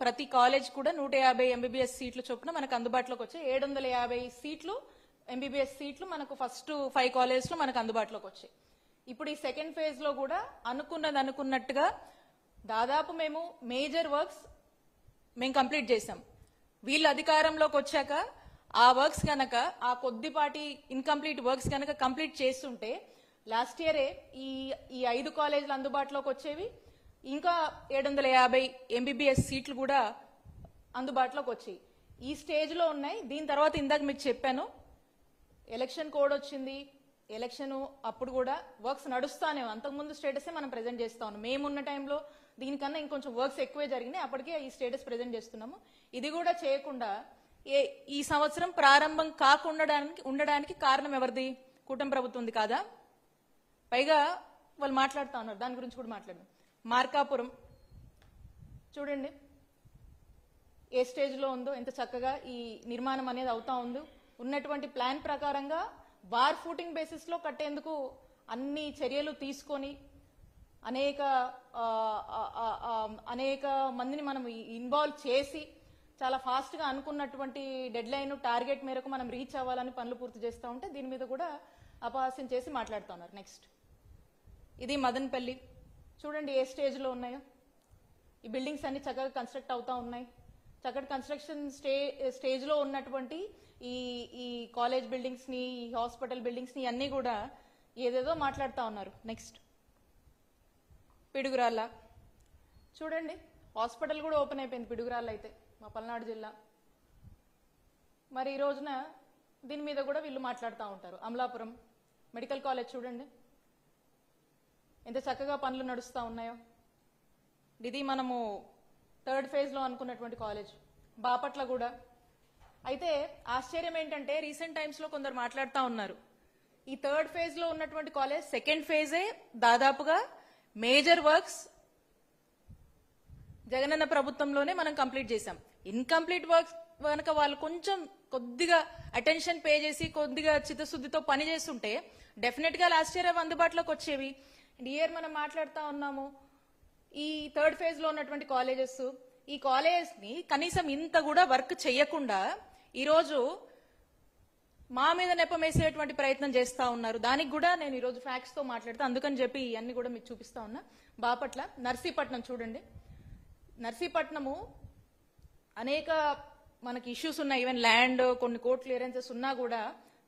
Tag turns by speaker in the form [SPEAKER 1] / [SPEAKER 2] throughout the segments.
[SPEAKER 1] ప్రతి కాలేజ్ కూడా 150 ఎంబీబీఎస్ సీట్లు చొప్పున మనకు అందుబాటులోకి వచ్చాయి. 750 సీట్లు ఎంబీబీఎస్ సీట్లు మనకు ఫస్ట్ 5 కాలేజెస్ లో మనకు అందుబాటులోకి వచ్చాయి. ఇప్పుడు ఈ సెకండ్ ఫేజ్ లో కూడా అనుకున్నట్టుగా దాదాపు మేము మేజర్ వర్క్స్ మేము కంప్లీట్ చేసాం. వీళ్ళు అధికారంలోకి వచ్చాక ఆ వర్క్స్ కనుక ఆ కొద్దిపాటి ఇన్కంప్లీట్ వర్క్స్ కనుక కంప్లీట్ చేస్తుంటే లాస్ట్ ఇయరే ఈ 5 కాలేజీలు అందుబాటులోకి వచ్చేవి. ఇంకా 750 ఎంబీబీఎస్ సీట్లు కూడా అందుబాటులోకి వచ్చాయి. ఈ స్టేజ్ లో ఉన్నాయి. దీని తర్వాత ఇందాక మీకు చెప్పాను, ఎలక్షన్ కోడ్ వచ్చింది. ఎలక్షన్ అప్పుడు కూడా వర్క్స్ నడుస్తానే, అంతకుముందు స్టేటసే మనం ప్రెజెంట్ చేస్తా ఉన్నాం. మేమున్న టైంలో దీనికన్నా ఇంకొంచెం వర్క్స్ ఎక్కువే జరిగినాయి. అప్పటికే ఈ స్టేటస్ ప్రెజెంట్ చేస్తున్నాము. ఇది కూడా చేయకుండా ఈ సంవత్సరం ప్రారంభం కాకుండా ఉండడానికి కారణం ఎవరిది? కూటమి ప్రభుత్వం ఉంది కాదా? పైగా వాళ్ళు మాట్లాడుతూ ఉన్నారు, దాని గురించి కూడా మాట్లాడదాం. మార్కాపురం చూడండి ఏ స్టేజ్ లో ఉందో, ఎంత చక్కగా ఈ నిర్మాణం అనేది అవుతా ఉందో. ఉన్నటువంటి ప్లాన్ ప్రకారంగా బార్ ఫూటింగ్ బేసిస్ లో కట్టేందుకు అన్ని చర్యలు తీసుకొని అనేక మందిని మనం ఇన్వాల్వ్ చేసి చాలా ఫాస్ట్ గా అనుకున్నటువంటి డెడ్ లైన్ టార్గెట్ మేరకు మనం రీచ్ అవ్వాలని పనులు పూర్తి చేస్తూ ఉంటే దీని మీద కూడా అపహాస్యం చేసి మాట్లాడుతున్నారు. నెక్స్ట్ ఇది మదనపల్లి చూడండి ఏ స్టేజ్ లో ఉన్నాయో. ఈ బిల్డింగ్స్ అన్ని చక్కగా కన్స్ట్రక్ట్ అవుతా ఉన్నాయి. చక్కటి కన్స్ట్రక్షన్ స్టేజ్ లో ఉన్నటువంటి ఈ కాలేజ్ బిల్డింగ్స్ ని, ఈ హాస్పిటల్ బిల్డింగ్స్ ని అన్ని కూడా ఏదేదో మాట్లాడుతూ ఉన్నారు. నెక్స్ట్ పిడుగురాళ్ళ చూడండి, హాస్పిటల్ కూడా ఓపెన్ అయిపోయింది పిడుగురాళ్ళ అయితే, మా పల్నాడు జిల్లా. మరి ఈ రోజున దీని మీద కూడా వీళ్ళు మాట్లాడుతూ ఉంటారు. అమలాపురం మెడికల్ కాలేజ్ చూడండి ఎంత చక్కగా పనులు నడుస్తూ ఉన్నాయో. ఇది మనము థర్డ్ ఫేజ్ లో అనుకున్నటువంటి కాలేజ్. బాపట్ల కూడా. అయితే ఆశ్చర్యం ఏంటంటే రీసెంట్ టైమ్స్ లో కొందరు మాట్లాడుతూ ఉన్నారు, ఈ థర్డ్ ఫేజ్ లో ఉన్నటువంటి కాలేజ్ సెకండ్ ఫేజే దాదాపుగా మేజర్ వర్క్స్ జగనన్న ప్రభుత్వంలోనే మనం కంప్లీట్ చేశాం. ఇన్కంప్లీట్ వర్క్స్ కనుక వాళ్ళు కొద్దిగా అటెన్షన్ పే చేసి కొద్దిగా చిత్తశుద్ధితో పని చేస్తుంటే డెఫినెట్ గా లాస్ట్ ఇయర్ అందుబాటులోకి వచ్చేవి. ఇయర్ మనం మాట్లాడుతూ ఉన్నాము ఈ థర్డ్ ఫేజ్ లో ఉన్నటువంటి కాలేజెస్. ఈ కాలేజెస్ ని కనీసం ఇంత కూడా వర్క్ చేయకుండా ఈరోజు మా మీద నెపమేసేటువంటి ప్రయత్నం చేస్తా ఉన్నారు. దానికి కూడా నేను ఈరోజు ఫ్యాక్ట్స్ తో మాట్లాడుతా, అందుకని చెప్పి ఇవన్నీ కూడా మీకు చూపిస్తా ఉన్నా. బాపట్ల నర్సీపట్నం చూడండి, నర్సీపట్నము అనేక మనకి ఇష్యూస్ ఉన్నాయి. ఈవెన్ ల్యాండ్ కొన్ని కోర్టు క్లియరెన్సెస్ ఉన్నా కూడా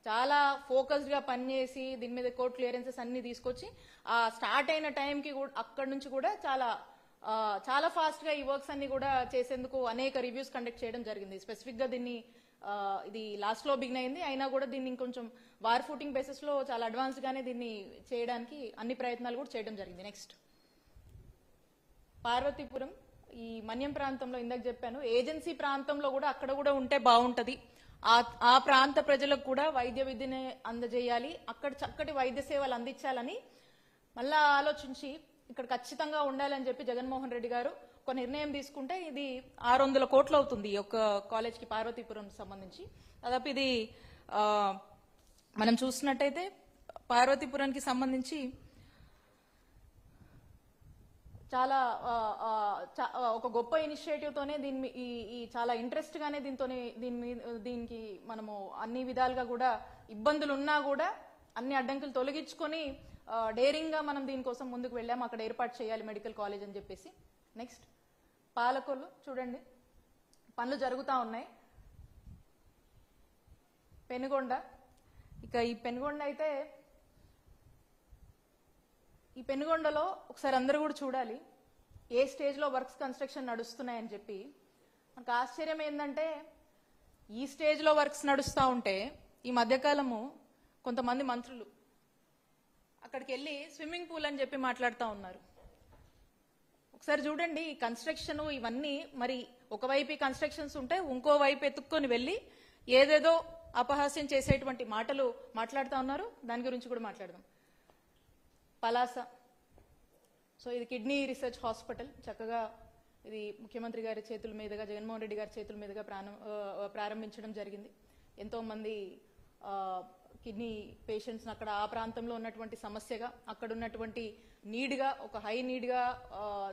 [SPEAKER 1] చాలా ఫోకస్డ్ గా పనిచేసి దీని మీద కోర్టు క్లియరెన్సెస్ అన్ని తీసుకొచ్చి ఆ స్టార్ట్ అయిన టైంకి అక్కడి నుంచి కూడా చాలా ఫాస్ట్ గా ఈ వర్క్స్ అన్ని కూడా చేసేందుకు అనేక రివ్యూస్ కండక్ట్ చేయడం జరిగింది. స్పెసిఫిక్ గా దీన్ని ఇది లాస్ట్ లో బిగిన్ అయింది, అయినా కూడా దీన్ని ఇంకొంచెం వార్ ఫూటింగ్ బేసిస్ లో చాలా అడ్వాన్స్డ్ గానే దీన్ని చేయడానికి అన్ని ప్రయత్నాలు కూడా చేయడం జరిగింది. నెక్స్ట్ పార్వతీపురం ఈ మన్యం ప్రాంతంలో ఇందాక చెప్పాను, ఏజెన్సీ ప్రాంతంలో కూడా అక్కడ కూడా ఉంటే బాగుంటది. ఆ ప్రాంత ప్రజలకు కూడా వైద్య విద్యని అందజేయాలి, అక్కడ చక్కటి వైద్య సేవలు అందించాలని మళ్ళా ఆలోచించి ఇక్కడ ఖచ్చితంగా ఉండాలని చెప్పి జగన్మోహన్ రెడ్డి గారు ఒక నిర్ణయం తీసుకుంటే ఇది 600 కోట్లు అవుతుంది ఈ యొక్క కాలేజ్ కి పార్వతీపురం సంబంధించి. దాదాపు ఇది మనం చూసినట్టయితే పార్వతీపురానికి సంబంధించి చాలా ఒక గొప్ప ఇనిషియేటివ్ తోనే ఈ చాలా ఇంట్రెస్ట్ గానే దీనికి మనము అన్ని విధాలుగా కూడా ఇబ్బందులు ఉన్నా కూడా అన్ని అడ్డంకులు తొలగించుకొని డేరింగ్ గా మనం దీనికోసం ముందుకు వెళ్ళాము, అక్కడ ఏర్పాటు చేయాలి మెడికల్ కాలేజ్ అని చెప్పేసి. నెక్స్ట్ పాలకొల్లు చూడండి పనులు జరుగుతూ ఉన్నాయి. పెనుగొండ, ఇక ఈ పెనుగొండ అయితే ఈ పెనుగొండలో ఒకసారి అందరూ కూడా చూడాలి ఏ స్టేజ్ లో వర్క్స్ కన్స్ట్రక్షన్ నడుస్తున్నాయని చెప్పి. మనకు ఆశ్చర్యం ఏంటంటే ఈ స్టేజ్ లో వర్క్స్ నడుస్తూ ఉంటే ఈ మధ్యకాలము కొంతమంది మంత్రులు అక్కడికి వెళ్ళి స్విమ్మింగ్ పూల్ అని చెప్పి మాట్లాడుతూ ఉన్నారు. ఒకసారి చూడండి ఈ కన్స్ట్రక్షన్ ఇవన్నీ, మరి ఒకవైపు ఈ కన్స్ట్రక్షన్స్ ఉంటే ఇంకో వైపు ఎత్తుక్కొని వెళ్ళి ఏదేదో అపహాస్యం చేసేటువంటి మాటలు మాట్లాడుతూ ఉన్నారు. దాని గురించి కూడా మాట్లాడదాం. పలాస, సో ఇది కిడ్నీ రీసెర్చ్ హాస్పిటల్, చక్కగా ఇది ముఖ్యమంత్రి గారి చేతుల మీదుగా జగన్మోహన్ రెడ్డి గారి చేతుల మీదుగా ప్రారంభించడం జరిగింది. ఎంతో మంది కిడ్నీ పేషెంట్స్ అక్కడ ఆ ప్రాంతంలో ఉన్నటువంటి సమస్యగా అక్కడ ఉన్నటువంటి నీడ్గా, ఒక హై నీడ్గా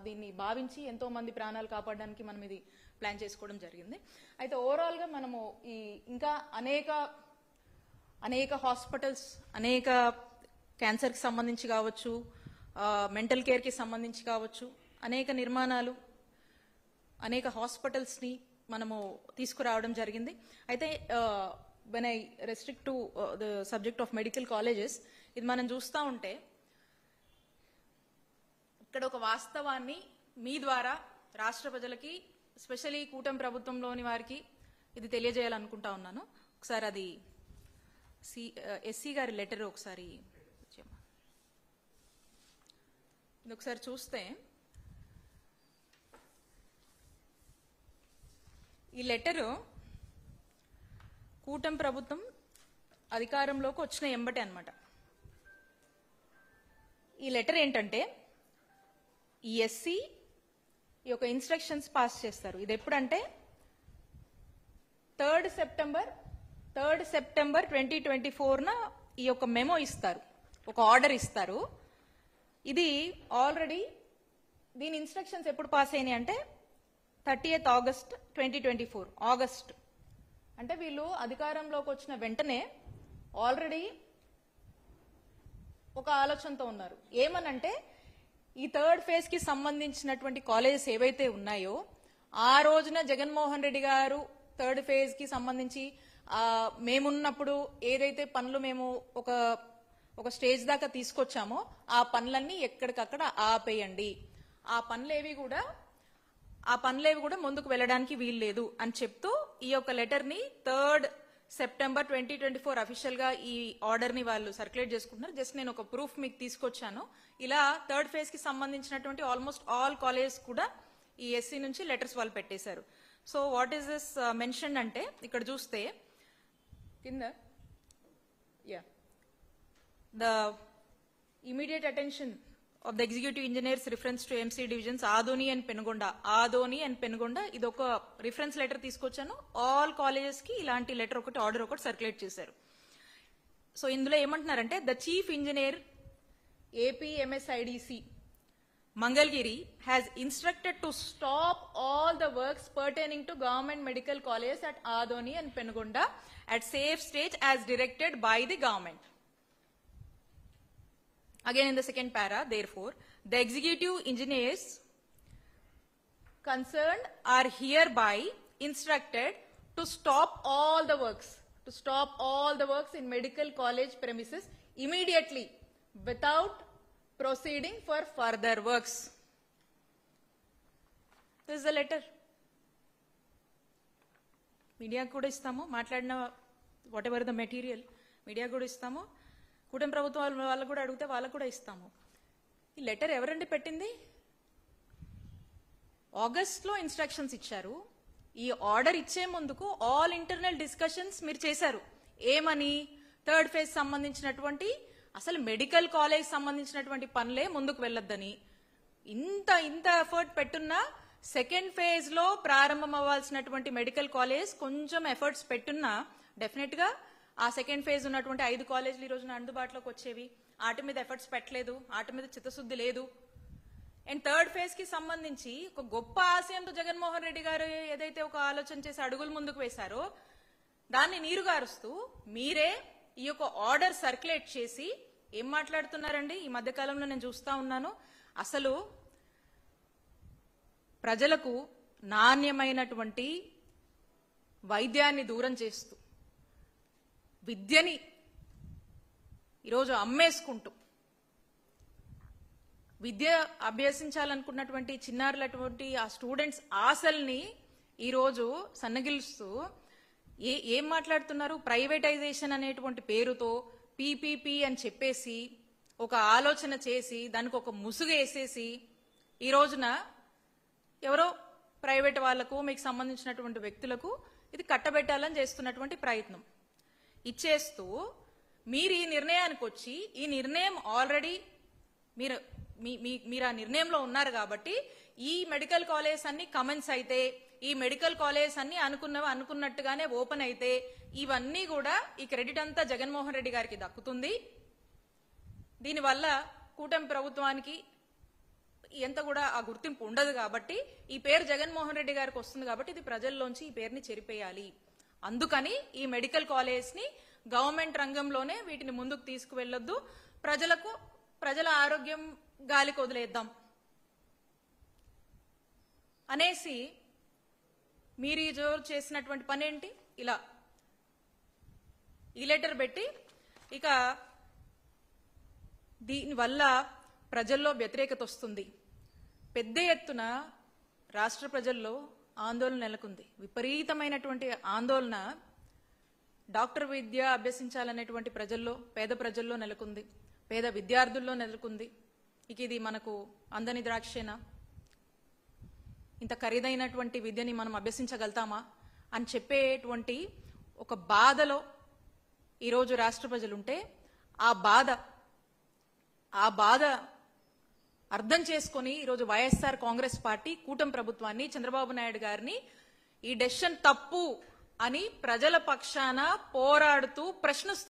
[SPEAKER 1] దీన్ని భావించి ఎంతో మంది ప్రాణాలు కాపాడడానికి మనం ఇది ప్లాన్ చేసుకోవడం జరిగింది. అయితే ఓవరాల్గా మనము ఈ ఇంకా అనేక హాస్పిటల్స్, అనేక క్యాన్సర్కి సంబంధించి కావచ్చు, మెంటల్ కేర్కి సంబంధించి కావచ్చు, అనేక నిర్మాణాలు, అనేక హాస్పిటల్స్ని మనము తీసుకురావడం జరిగింది. అయితే when I restrict to the subject of medical colleges, ఇది మనం చూస్తూ ఉంటే ఇక్కడ ఒక వాస్తవాన్ని మీ ద్వారా రాష్ట్ర ప్రజలకి, స్పెషల్లీ కూటమి ప్రభుత్వంలోని వారికి ఇది తెలియజేయాలనుకుంటా ఉన్నాను. ఒకసారి అది ఎస్సీ గారి లెటర్ ఒకసారి ఇది ఒకసారి చూస్తే, ఈ లెటరు కూటమి ప్రభుత్వం అధికారంలోకి వచ్చిన ఎంబటే అన్నమాట. ఈ లెటర్ ఏంటంటే, ఈ ఎస్సీ ఈ యొక్క ఇన్స్ట్రక్షన్స్ పాస్ చేస్తారు. ఇది ఎప్పుడంటే 3rd సెప్టెంబర్ 2024న ఈ యొక్క మెమో ఇస్తారు, ఒక ఆర్డర్ ఇస్తారు. ఇది ఆల్రెడీ దీని ఇన్స్ట్రక్షన్స్ ఎప్పుడు పాస్ అయినాయి అంటే 30th ఆగస్ట్ 2024, ఆగస్ట్. అంటే వీళ్ళు అధికారంలోకి వచ్చిన వెంటనే ఆల్రెడీ ఒక ఆలోచనతో ఉన్నారు. ఏమనంటే, ఈ 3rd ఫేజ్ కి సంబంధించినటువంటి కాలేజెస్ ఏవైతే ఉన్నాయో, ఆ రోజున జగన్మోహన్ రెడ్డి గారు 3rd ఫేజ్ కి సంబంధించి మేమున్నప్పుడు ఏదైతే పనులు మేము ఒక స్టేజ్ దాకా తీసుకొచ్చామో ఆ పనులన్నీ ఎక్కడికక్కడ ఆపేయండి, ఆ పనులేవి కూడా ముందుకు వెళ్ళడానికి వీల్లేదు అని చెప్తూ ఈ యొక్క లెటర్ ని 3rd సెప్టెంబర్ 2024 అఫీషియల్ గా ఈ ఆర్డర్ ని వాళ్ళు సర్క్యులేట్ చేసుకుంటున్నారు. జస్ట్ నేను ఒక ప్రూఫ్ మీకు తీసుకొచ్చాను. ఇలా 3rd ఫేజ్ కి సంబంధించినటువంటి ఆల్మోస్ట్ ఆల్ కాలేజెస్ కూడా ఈ ఎస్సీ నుంచి లెటర్స్ వాళ్ళు పెట్టేశారు. So what is this mention అంటే, ఇక్కడ చూస్తే కింద the immediate attention of the executive engineers reference to MC divisions Adoni and Penugonda ఇది ఒక రిఫరెన్స్ లెటర్ తీసుకొచ్చాను. ఆల్ కాలేజెస్ కి ఇలాంటి లెటర్ ఒకటి, ఆర్డర్ ఒకటి సర్క్యులేట్ చేశారు. సో ఇందులో ఏమంటున్నారంటే, the chief engineer APMSIDC Mangalgiri has instructed to stop all the works pertaining to government medical colleges at Adoni and Penugonda at safe stage as directed by the government. Again in the second para, therefore, the executive engineers concerned are hereby instructed to stop all the works in medical college premises immediately without proceeding for further works. This is the letter. Media kuda istamo, maatladina whatever the material, media kuda istamo, కూటమి ప్రభుత్వం వాళ్ళకు కూడా అడిగితే వాళ్ళకు కూడా ఇస్తాము. ఈ letter ఎవరండి పెట్టింది? ఆగస్ట్లో ఇన్స్ట్రక్షన్స్ ఇచ్చారు. ఈ ఆర్డర్ ఇచ్చే ముందుకు ఆల్ ఇంటర్నల్ డిస్కషన్స్ మీరు చేశారు. ఏమని? 3rd ఫేజ్ సంబంధించినటువంటి, అసలు మెడికల్ కాలేజ్ సంబంధించినటువంటి పనులే ముందుకు వెళ్ళొద్దని. ఇంత ఎఫర్ట్ పెట్టున్నా 2nd ఫేజ్ లో ప్రారంభం అవ్వాల్సినటువంటి మెడికల్ కాలేజ్ కొంచెం ఎఫర్ట్స్ పెట్టున్నా డెఫినెట్ గా ఆ 2nd ఫేజ్ ఉన్నటువంటి 5 కాలేజీలు ఈ రోజున అందుబాటులోకి వచ్చేవి. వాటి మీద ఎఫర్ట్స్ పెట్టలేదు, వాటి మీద చిత్తశుద్ధి లేదు. అండ్ 3rd ఫేజ్ కి సంబంధించి ఒక గొప్ప ఆశయంతో జగన్మోహన్ రెడ్డి గారు ఏదైతే ఒక ఆలోచన చేసి అడుగులు ముందుకు వేశారో దాన్ని నీరుగారుస్తూ మీరే ఈ యొక్క ఆర్డర్ సర్క్యులేట్ చేసి ఏం మాట్లాడుతున్నారండి? ఈ మధ్యకాలంలో నేను చూస్తా ఉన్నాను, అసలు ప్రజలకు నాణ్యమైనటువంటి వైద్యాన్ని దూరం చేస్తూ, విద్యని ఈరోజు అమ్మేసుకుంటూ, విద్య అభ్యసించాలనుకున్నటువంటి చిన్నారులటువంటి ఆ స్టూడెంట్స్ ఆశల్ని ఈరోజు సన్నగిలుస్తూ ఏం మాట్లాడుతున్నారు? ప్రైవేటైజేషన్ అనేటువంటి పేరుతో పీపీపీ అని చెప్పేసి ఒక ఆలోచన చేసి దానికి ఒక ముసుగు వేసేసి ఈ రోజున ఎవరో ప్రైవేట్ వాళ్లకు, మీకు సంబంధించినటువంటి వ్యక్తులకు ఇది కట్టబెట్టాలని చేస్తున్నటువంటి ప్రయత్నం ఇచ్చేస్తూ మీరు ఈ నిర్ణయానికి వచ్చి, ఈ నిర్ణయం ఆల్రెడీ మీరు ఆ నిర్ణయంలో ఉన్నారు కాబట్టి ఈ మెడికల్ కాలేజ్ అన్ని కమెన్స్ అయితే, ఈ మెడికల్ కాలేజ్ అన్ని అనుకున్నట్టుగానే ఓపెన్ అయితే ఇవన్నీ కూడా ఈ క్రెడిట్ అంతా జగన్మోహన్ రెడ్డి గారికి దక్కుతుంది. దీనివల్ల కూటమి ప్రభుత్వానికి ఎంత కూడా ఆ గుర్తింపు ఉండదు కాబట్టి ఈ పేరు జగన్మోహన్ రెడ్డి గారికి వస్తుంది కాబట్టి ఇది ప్రజల్లోంచి ఈ పేరుని చెరిపేయాలి. అందుకని ఈ మెడికల్ కాలేజ్ ని గవర్నమెంట్ రంగంలోనే వీటిని ముందుకు తీసుకువెళ్ళొద్దు, ప్రజల ఆరోగ్యం గాలికి వదిలేద్దాం అనేసి మీరు ఈ జోరు చేసినటువంటి పని ఏంటి? ఇలా ఈ లెటర్ పెట్టి ఇక దీనివల్ల ప్రజల్లో వ్యతిరేకత వస్తుంది. పెద్ద ఎత్తున రాష్ట్ర ప్రజల్లో ఆందోళన నెలకొంది. విపరీతమైనటువంటి ఆందోళన డాక్టర్ విద్య అభ్యసించాలనేటువంటి ప్రజల్లో, పేద ప్రజల్లో నెలకొంది, పేద విద్యార్థుల్లో నెలకొంది. ఇక ఇది మనకు అందని ద్రాక్షేనా? ఇంత ఖరీదైనటువంటి విద్యని మనం అభ్యసించగలుగుతామా అని చెప్పేటువంటి ఒక బాధలో ఈరోజు రాష్ట్ర ప్రజలుంటే ఆ బాధ అర్థం చేసుకొని ఈరోజు వైఎస్ఆర్ కాంగ్రెస్ పార్టీ కూటమి ప్రభుత్వాన్ని, చంద్రబాబు నాయుడు గారిని ఈ డెసిషన్ తప్పు అని ప్రజల పక్షాన పోరాడుతూ ప్రశ్నిస్తూ